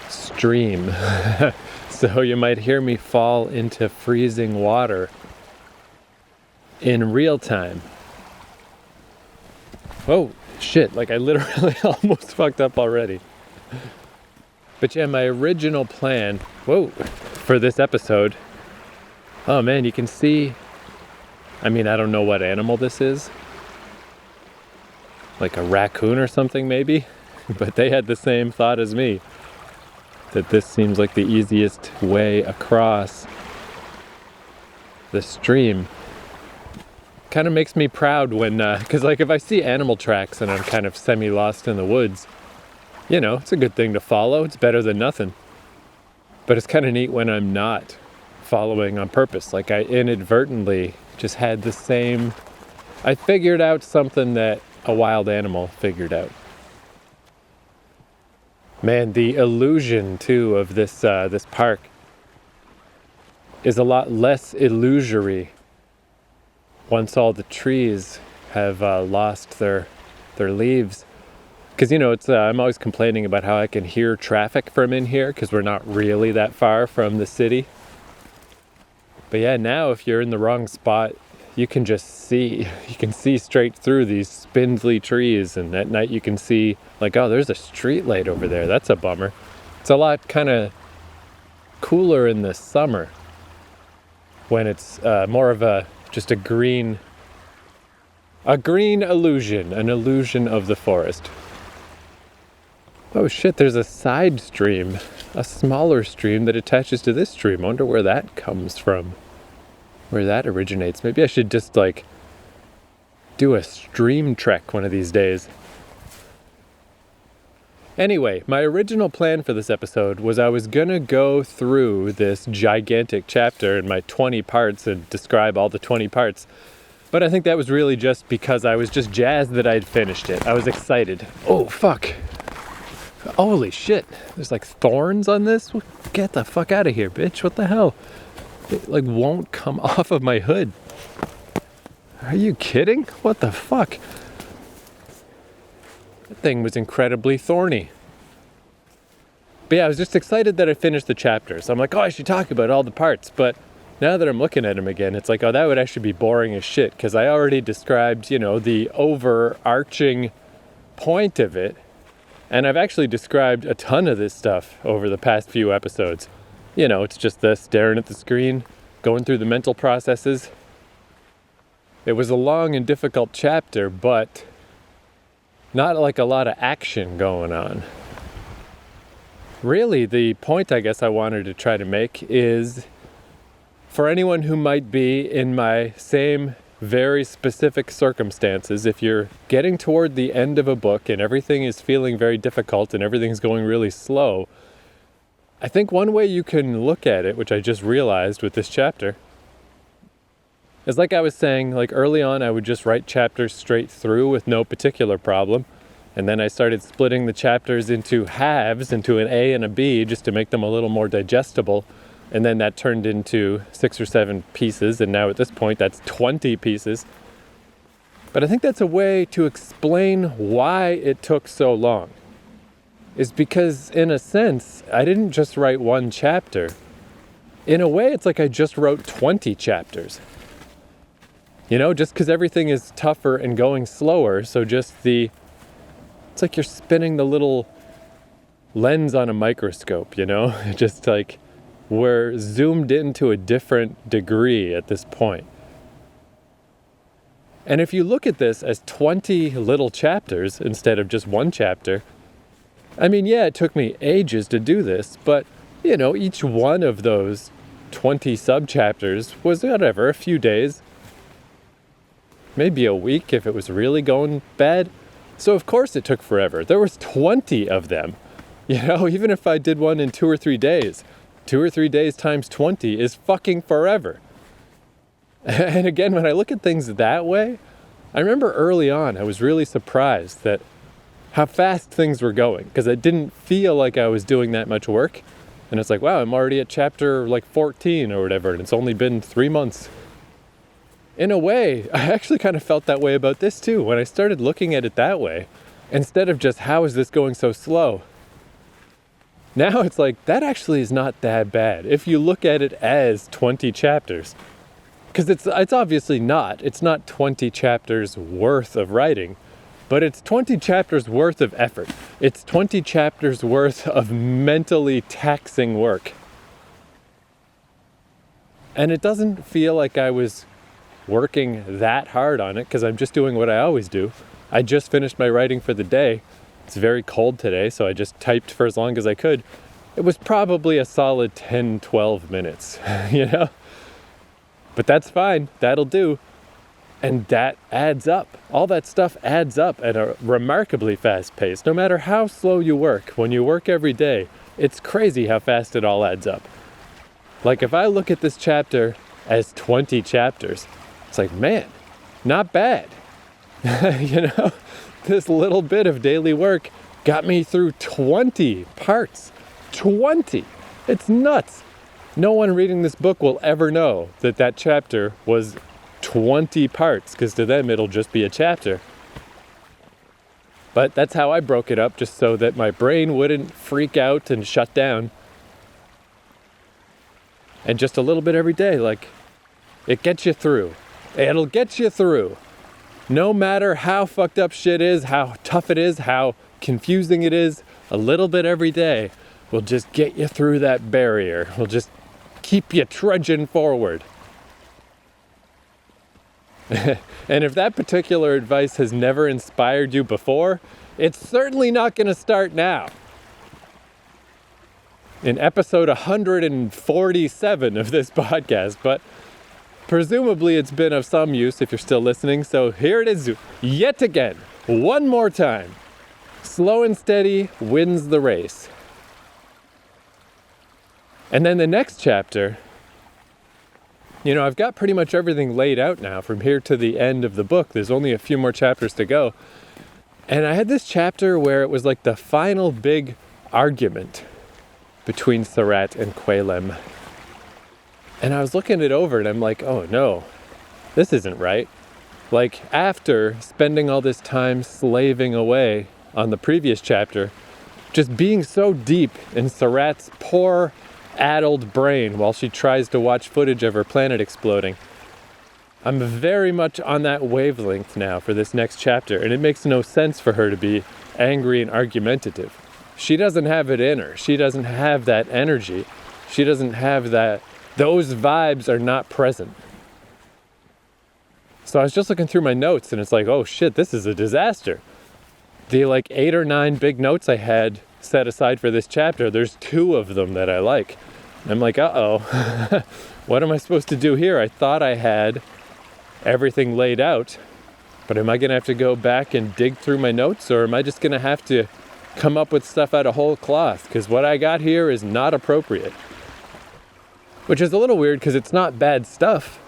stream. So you might hear me fall into freezing water in real time. Whoa, Shit, like I literally almost fucked up already. But yeah, my original plan, for this episode, oh man, you can see, I mean, I don't know what animal this is. Like a raccoon or something maybe, but they had the same thought as me, that this seems like the easiest way across the stream. Kind of makes me proud when, because like if I see animal tracks and I'm kind of semi-lost in the woods, you know, it's a good thing to follow. It's better than nothing. But it's kind of neat when I'm not following on purpose. Like I inadvertently just had the same, I figured out something that a wild animal figured out. Man, the illusion too of this this park is a lot less illusory once all the trees have lost their leaves. Because you know, it's I'm always complaining about how I can hear traffic from in here because we're not really that far from the city. But yeah, now if you're in the wrong spot, you can just see. You can see straight through these spindly trees, and at night you can see like, oh, there's a street light over there. That's a bummer. It's a lot kind of cooler in the summer when it's more of just a green illusion, an illusion of the forest. Oh shit, there's a side stream, a smaller stream that attaches to this stream. I wonder where that comes from. Where that originates. Maybe I should just like do a stream trek one of these days. Anyway, my original plan for this episode was I was gonna go through this gigantic chapter in my 20 parts and describe all the 20 parts. But I think that was really just because I was just jazzed that I'd finished it. I was excited. Oh, fuck. Holy shit. There's like thorns on this? Get the fuck out of here, bitch. What the hell? It like won't come off of my hood. Are you kidding? What the fuck? That thing was incredibly thorny. But yeah, I was just excited that I finished the chapter. So I'm like, oh, I should talk about all the parts. But now that I'm looking at them again, it's like, oh, that would actually be boring as shit. Because I already described, you know, the overarching point of it. And I've actually described a ton of this stuff over the past few episodes. You know, it's just the staring at the screen, going through the mental processes. It was a long and difficult chapter, but not like a lot of action going on. Really, the point I guess I wanted to try to make is for anyone who might be in my same very specific circumstances, if you're getting toward the end of a book and everything is feeling very difficult and everything's going really slow, I think one way you can look at it, which I just realized with this chapter, is like I was saying, like early on I would just write chapters straight through with no particular problem. And then I started splitting the chapters into halves, into an A and a B, just to make them a little more digestible. And then that turned into 6 or 7 pieces. And now at this point, that's 20 pieces. But I think that's a way to explain why it took so long. Is because, in a sense, I didn't just write one chapter. In a way, it's like I just wrote 20 chapters. You know, just because everything is tougher and going slower, so just it's like you're spinning the little lens on a microscope, you know? Just like we're zoomed into a different degree at this point. And if you look at this as 20 little chapters instead of just one chapter, I mean, yeah, it took me ages to do this, but, you know, each one of those 20 sub-chapters was, whatever, a few days. Maybe a week if it was really going bad. So, of course, it took forever. There was 20 of them. You know, even if I did one in 2 or 3 days, 2 or 3 days times 20 is fucking forever. And again, when I look at things that way, I remember early on, I was really surprised that how fast things were going, because it didn't feel like I was doing that much work. And it's like, wow, I'm already at chapter like 14 or whatever, and it's only been 3 months. In a way, I actually kind of felt that way about this too, when I started looking at it that way, instead of just, how is this going so slow? Now it's like, that actually is not that bad, if you look at it as 20 chapters. Because it's obviously not. It's not 20 chapters worth of writing. but it's 20 chapters worth of effort. It's 20 chapters worth of mentally taxing work. And it doesn't feel like I was working that hard on it because I'm just doing what I always do. I just finished my writing for the day. It's very cold today, so I just typed for as long as I could. It was probably a solid 10, 12 minutes, you know? But that's fine, that'll do. And that adds up. All that stuff adds up at a remarkably fast pace. No matter how slow you work, when you work every day, it's crazy how fast it all adds up. Like if I look at this chapter as 20 chapters, it's like, man, not bad. You know, this little bit of daily work got me through 20 parts. 20! It's nuts. No one reading this book will ever know that that chapter was 20 parts, because to them it'll just be a chapter. But that's how I broke it up, just so that my brain wouldn't freak out and shut down. And just a little bit every day, like, it gets you through. It'll get you through. No matter how fucked up shit is, how tough it is, how confusing it is, a little bit every day will just get you through that barrier. Will just keep you trudging forward. And if that particular advice has never inspired you before, it's certainly not going to start now. In episode 147 of this podcast, but presumably it's been of some use if you're still listening, so here it is yet again, one more time. Slow and steady wins the race. And then the next chapter, you know, I've got pretty much everything laid out now from here to the end of the book. There's only a few more chapters to go. And I had this chapter where it was like the final big argument between Surratt and Quaylem. And I was looking it over and I'm like, oh no, this isn't right. Like after spending all this time slaving away on the previous chapter, just being so deep in Surratt's poor, addled brain while she tries to watch footage of her planet exploding. I'm very much on that wavelength now for this next chapter, and it makes no sense for her to be angry and argumentative. She doesn't have it in her. She doesn't have that energy. She doesn't have that. Those vibes are not present. So I was just looking through my notes and it's like, oh shit, this is a disaster. The like 8 or 9 big notes I had set aside for this chapter, there's 2 of them that I like. I'm like, uh-oh, what am I supposed to do here? I thought I had everything laid out, but am I gonna have to go back and dig through my notes, or am I just gonna have to come up with stuff out of whole cloth? Because what I got here is not appropriate. Which is a little weird because it's not bad stuff.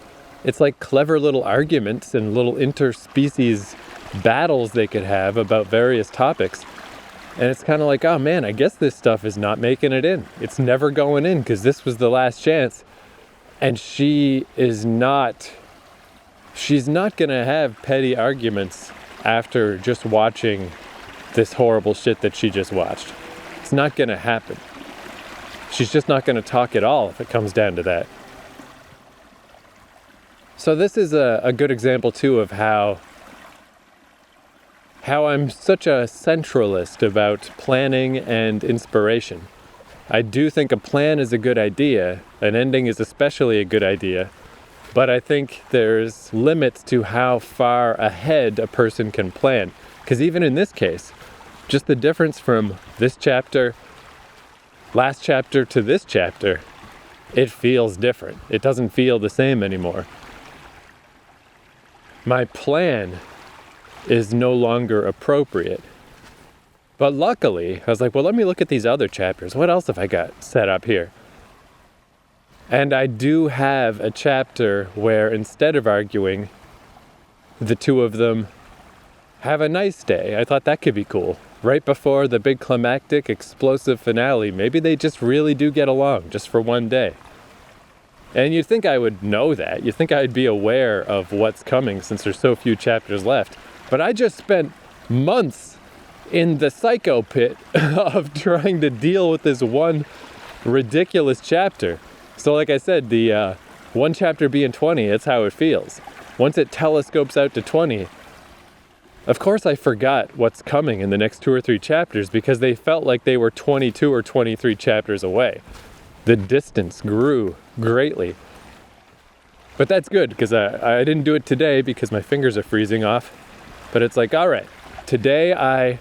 It's like clever little arguments and little interspecies battles they could have about various topics. And it's kind of like, oh man, I guess this stuff is not making it in. It's never going in because this was the last chance. And she's not going to have petty arguments after just watching this horrible shit that she just watched. It's not going to happen. She's just not going to talk at all if it comes down to that. So this is a good example too of how I'm such a centralist about planning and inspiration. I do think a plan is a good idea. An ending is especially a good idea. But I think there's limits to how far ahead a person can plan. Because even in this case, just the difference from this chapter, last chapter to this chapter, it feels different. It doesn't feel the same anymore. My plan is no longer appropriate. But luckily, I was like, well, let me look at these other chapters. What else have I got set up here? And I do have a chapter where instead of arguing, the 2 of them have a nice day. I thought that could be cool. Right before the big climactic explosive finale, maybe they just really do get along just for one day. And you'd think I would know that. You'd think I'd be aware of what's coming since there's so few chapters left. But I just spent months in the psycho pit of trying to deal with this one ridiculous chapter. So like I said, the one chapter being 20, it's how it feels. Once it telescopes out to 20, Of course I forgot what's coming in the next 2 or 3 chapters because they felt like they were 22 or 23 chapters away. The distance grew greatly. But that's good because I didn't do it today because my fingers are freezing off. But it's like, all right, today I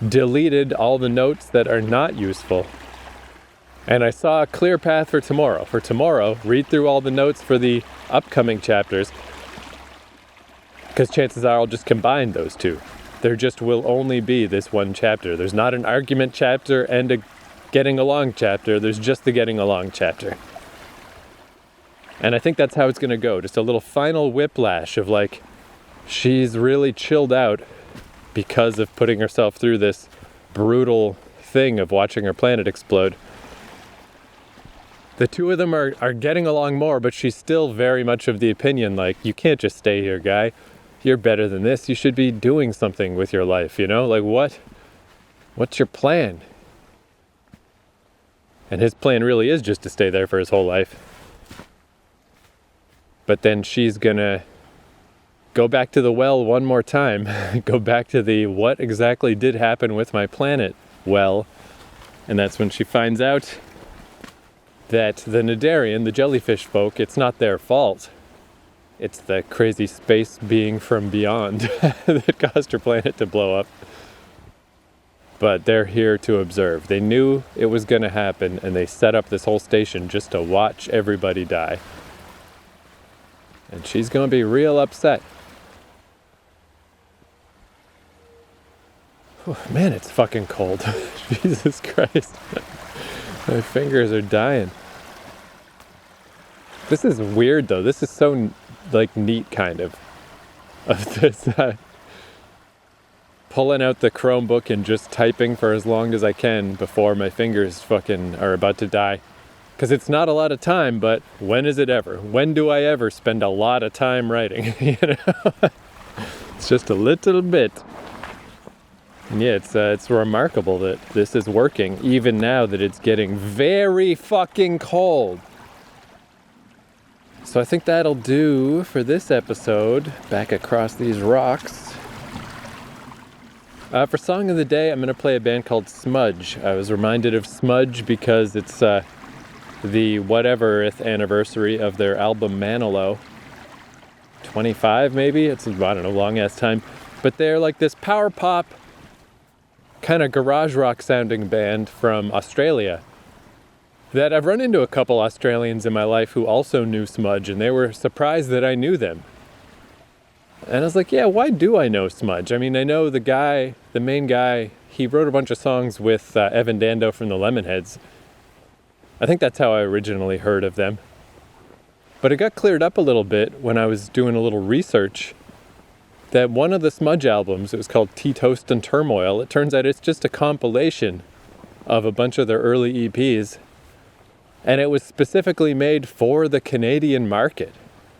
deleted all the notes that are not useful. And I saw a clear path for tomorrow. For tomorrow, read through all the notes for the upcoming chapters, because chances are I'll just combine those two. There just will only be this one chapter. There's not an argument chapter and a getting along chapter. There's just the getting along chapter. And I think that's how it's going to go. Just a little final whiplash of like, she's really chilled out because of putting herself through this brutal thing of watching her planet explode. The two of them are getting along more, but she's still very much of the opinion, like, you can't just stay here, guy. You're better than this. You should be doing something with your life, you know? Like, what's your plan? And his plan really is just to stay there for his whole life. But then she's gonna go back to the well one more time. Go back to the what exactly did happen with my planet well. And that's when she finds out that the Nadarian, the jellyfish folk, it's not their fault. It's the crazy space being from beyond that caused her planet to blow up. But they're here to observe. They knew it was going to happen, and they set up this whole station just to watch everybody die. And she's going to be real upset. Oh, man, it's fucking cold. Jesus Christ. My fingers are dying. This is weird though. This is so like neat kind of this pulling out the Chromebook and just typing for as long as I can before my fingers fucking are about to die. Because it's not a lot of time, but when is it ever? When do I ever spend a lot of time writing? You know? It's just a little bit. And yeah, it's remarkable that this is working, even now that it's getting very fucking cold. So I think that'll do for this episode, back across these rocks. For Song of the Day, I'm going to play a band called Smudge. I was reminded of Smudge because it's the whateverth anniversary of their album Manilow. 25 maybe? It's, I don't know, long ass time. But they're like this power pop, kind of garage rock sounding band from Australia that I've run into a couple Australians in my life who also knew Smudge, and they were surprised that I knew them. And I was like, yeah, why do I know Smudge? I mean, I know the main guy, he wrote a bunch of songs with Evan Dando from the Lemonheads. I think that's how I originally heard of them. But it got cleared up a little bit when I was doing a little research that one of the Smudge albums, it was called Tea, Toast and Turmoil, it turns out it's just a compilation of a bunch of their early EPs, and it was specifically made for the Canadian market.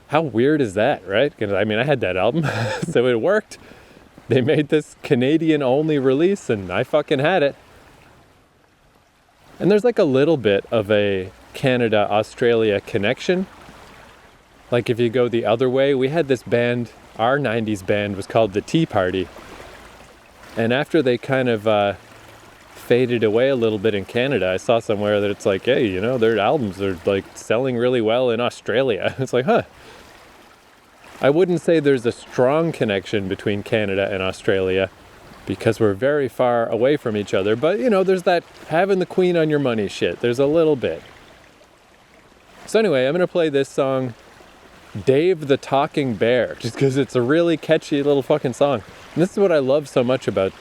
How weird is that, right? I mean, I had that album, so it worked. They made this Canadian-only release, and I fucking had it. And there's like a little bit of a Canada-Australia connection. Like if you go the other way, we had this band, our 90s band was called The Tea Party. And after they kind of faded away a little bit in Canada, I saw somewhere that it's like, hey, you know, their albums are like selling really well in Australia. It's like, huh. I wouldn't say there's a strong connection between Canada and Australia because we're very far away from each other. But, you know, there's that having the queen on your money shit. There's a little bit. So anyway, I'm going to play this song, Dave the Talking Bear, just because it's a really catchy little fucking song. And this is what I love so much about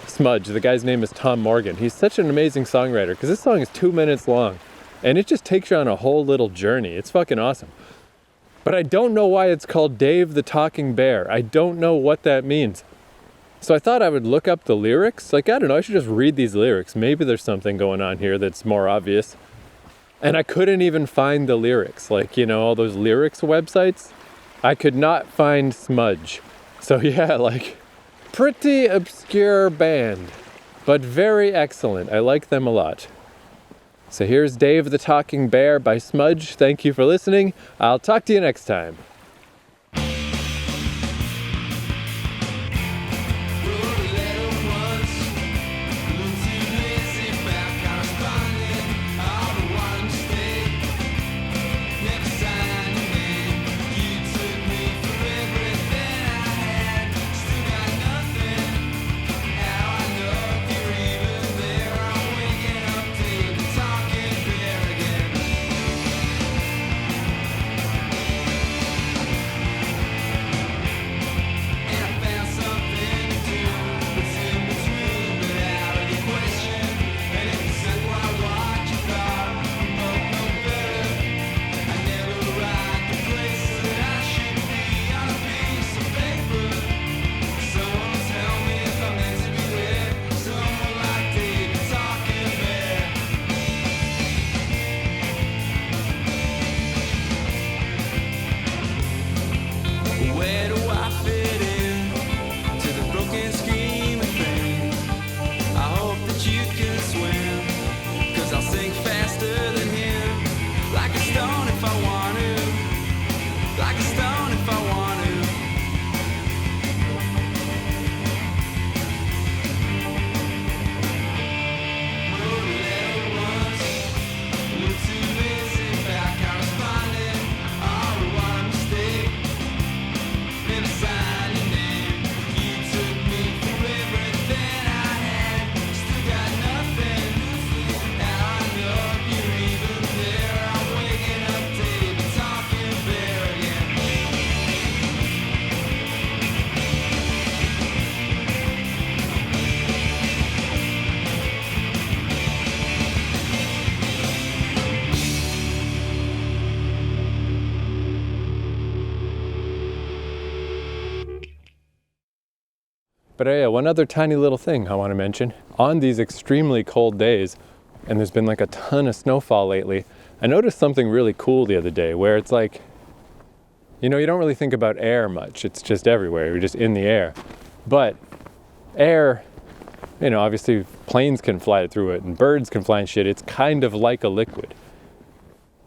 Smudge. The guy's name is Tom Morgan. He's such an amazing songwriter because this song is 2 minutes long and it just takes you on a whole little journey. It's fucking awesome. But I don't know why it's called Dave the Talking Bear. I don't know what that means. So I thought I would look up the lyrics. Like, I don't know, I should just read these lyrics. Maybe there's something going on here that's more obvious. And I couldn't even find the lyrics. Like, you know, all those lyrics websites. I could not find Smudge. So yeah, like, pretty obscure band, but very excellent. I like them a lot. So here's Dave the Talking Bear by Smudge. Thank you for listening. I'll talk to you next time. But yeah, one other tiny little thing I want to mention. On these extremely cold days, and there's been like a ton of snowfall lately, I noticed something really cool the other day where it's like, you don't really think about air much. It's just everywhere. You're just in the air. But air, obviously planes can fly through it and birds can fly and shit. It's kind of like a liquid.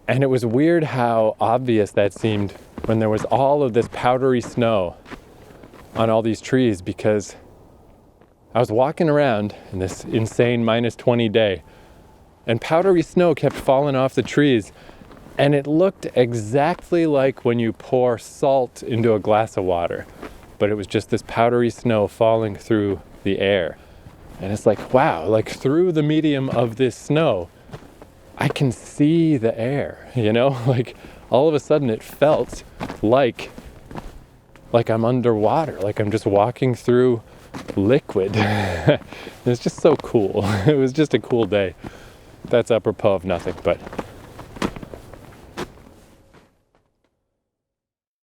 And it was weird how obvious that seemed when there was all of this powdery snow on all these trees, because I was walking around in this insane -20 day and powdery snow kept falling off the trees. And it looked exactly like when you pour salt into a glass of water, but it was just this powdery snow falling through the air. And it's like, wow, like through the medium of this snow, I can see the air, like all of a sudden it felt like I'm underwater, like I'm just walking through liquid. It's just so cool. It was just a cool day. That's apropos of nothing, but